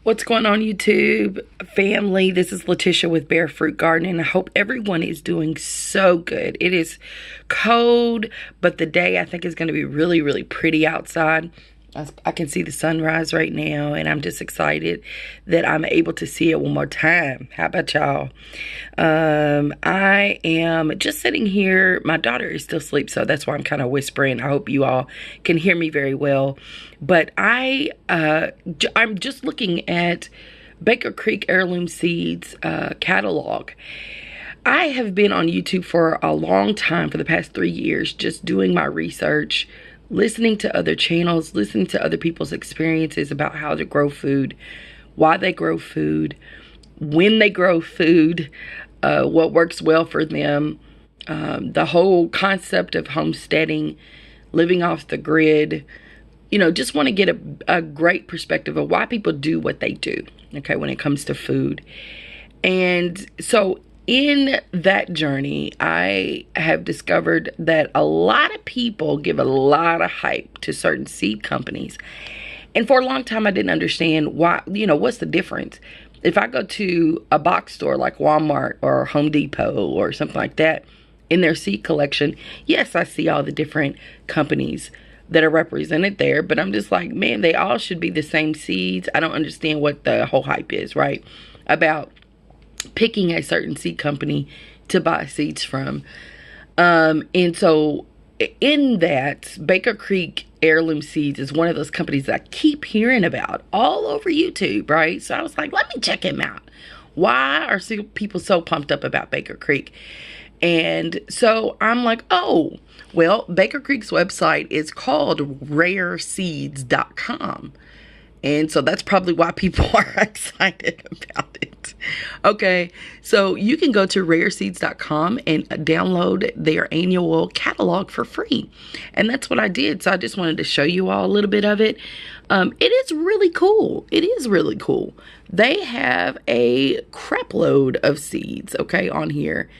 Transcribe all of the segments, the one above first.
What's going on, YouTube family? This is Letitia with Bear Fruit Garden, and I hope everyone is doing so good. It is cold, but the day I think is going to be really, really pretty outside. I can see the sunrise right now, and I'm just excited that I'm able to see it one more time. How about y'all? I am just sitting here. My daughter is still asleep, so that's why I'm kind of whispering. I hope you all can hear me very well. But I'm just looking at Baker Creek Heirloom Seeds catalog. I have been on YouTube for a long time, for the past 3 years, just doing my research, listening to other channels, listening to other people's experiences about how to grow food, why they grow food, when they grow food, what works well for them, the whole concept of homesteading, living off the grid. You know, just want to get a great perspective of why people do what they do, okay, when it comes to food. And so in that journey, I have discovered that a lot of people give a lot of hype to certain seed companies. And for a long time, I didn't understand why, what's the difference? If I go to a box store like Walmart or Home Depot or something like that, in their seed collection, yes, I see all the different companies that are represented there, but I'm just like, man, they all should be the same seeds. I don't understand what the whole hype is, right? About picking a certain seed company to buy seeds from. And so in that, Baker Creek Heirloom Seeds is one of those companies that I keep hearing about all over YouTube, right? So I was like, let me check him out. Why are people so pumped up about Baker Creek? And so I'm like, oh, well, Baker Creek's website is called rareseeds.com. And so that's probably why people are excited about it. Okay, so you can go to rareseeds.com and download their annual catalog for free. And that's what I did. So I just wanted to show you all a little bit of it. It is really cool. It is really cool. They have a crap load of seeds, okay, on here.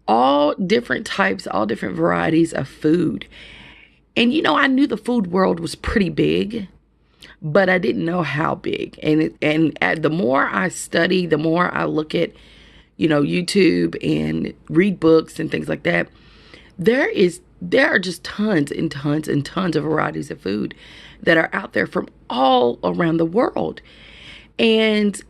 All different types, all different varieties of food. And I knew the food world was pretty big, but I didn't know how big. And the more I study, the more I look at, YouTube and read books and things like that, there are just tons and tons and tons of varieties of food that are out there from all around the world. And,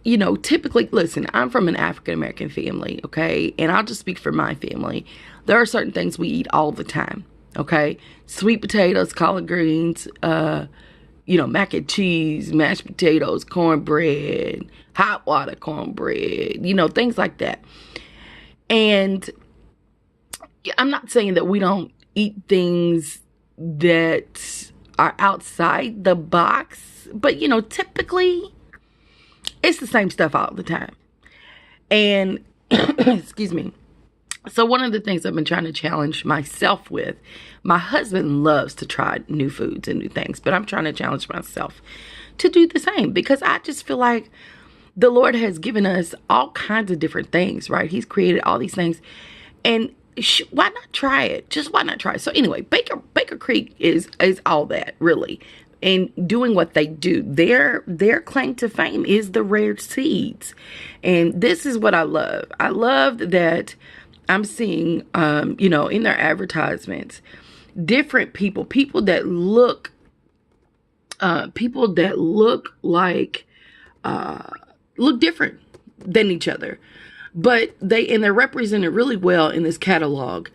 typically, listen, I'm from an African-American family, okay? And I'll just speak for my family. There are certain things we eat all the time, okay? Sweet potatoes, collard greens, mac and cheese, mashed potatoes, cornbread, hot water cornbread, things like that. And I'm not saying that we don't eat things that are outside the box, but, typically it's the same stuff all the time. And, excuse me. So one of the things I've been trying to challenge myself with, my husband loves to try new foods and new things, but I'm trying to challenge myself to do the same, because I just feel like the Lord has given us all kinds of different things, right? He's created all these things, and why not try it? Just why not try it? So anyway, Baker Creek is all that, really. And doing what they do, their claim to fame is the rare seeds. And this is what I love. I love that I'm seeing, in their advertisements, different people that look different than each other, but they're represented really well in this catalog.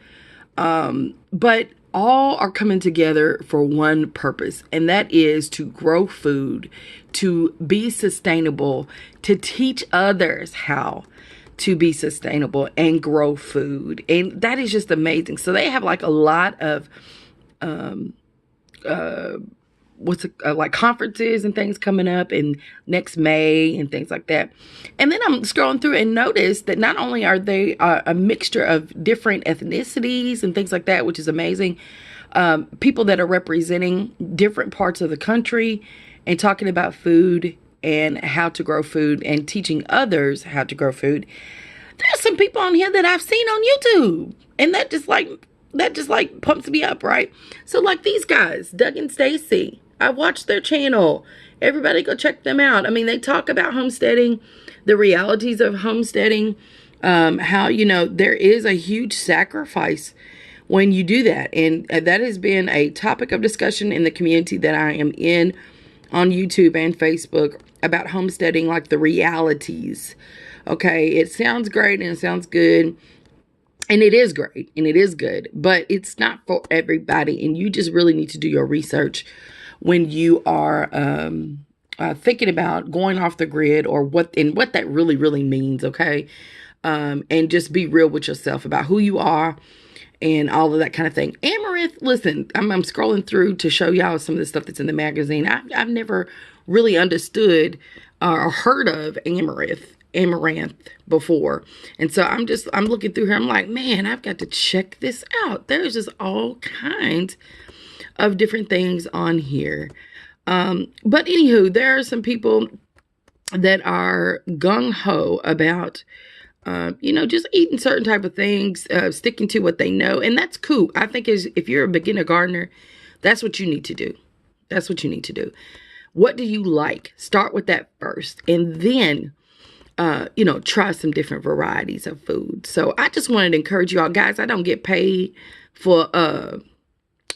But all are coming together for one purpose, and that is to grow food, to be sustainable, to teach others how to be sustainable and grow food. And that is just amazing. So they have like a lot of like conferences and things coming up in next May and things like that. And then I'm scrolling through and notice that not only are they a mixture of different ethnicities and things like that, which is amazing, people that are representing different parts of the country and talking about food and how to grow food and teaching others how to grow food. There's some people on here that I've seen on YouTube, and that just like pumps me up, right? So like these guys, Doug and Stacy, I watch their channel. Everybody go check them out. I mean, they talk about homesteading, the realities of homesteading, how, you know, there is a huge sacrifice when you do that. And that has been a topic of discussion in the community that I am in on YouTube and Facebook about homesteading, like the realities. Okay, it sounds great and it sounds good. And it is great and it is good, but it's not for everybody. And you just really need to do your research when you are thinking about going off the grid, or what that really means. Okay. And just be real with yourself about who you are and all of that kind of thing. Amaranth, listen, I'm scrolling through to show y'all some of the stuff that's in the magazine. I've never really understood or heard of amaranth before. And so I'm looking through here. I'm like, man, I've got to check this out. There's just all kinds of different things on here. But anywho, there are some people that are gung-ho about just eating certain type of things, sticking to what they know. And that's cool. I think if you're a beginner gardener, that's what you need to do. That's what you need to do. What do you like? Start with that first. And then, try some different varieties of food. So I just wanted to encourage you all, guys. I don't get paid for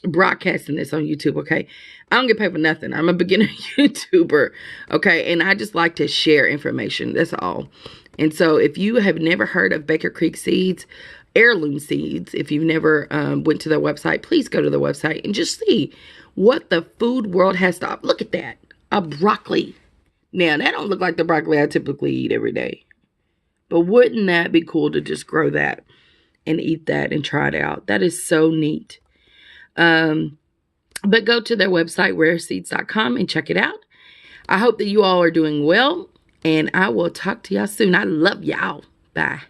broadcasting this on YouTube, okay? I don't get paid for nothing. I'm a beginner YouTuber, okay? And I just like to share information. That's all. And so if you have never heard of Baker Creek Seeds, Heirloom Seeds, if you've never went to their website, please go to the website and just see what the food world has to offer. Look at that. A broccoli. Now, that don't look like the broccoli I typically eat every day. But wouldn't that be cool to just grow that and eat that and try it out? That is so neat. But go to their website, rareseeds.com, and check it out. I hope that you all are doing well, and I will talk to y'all soon. I love y'all. Bye.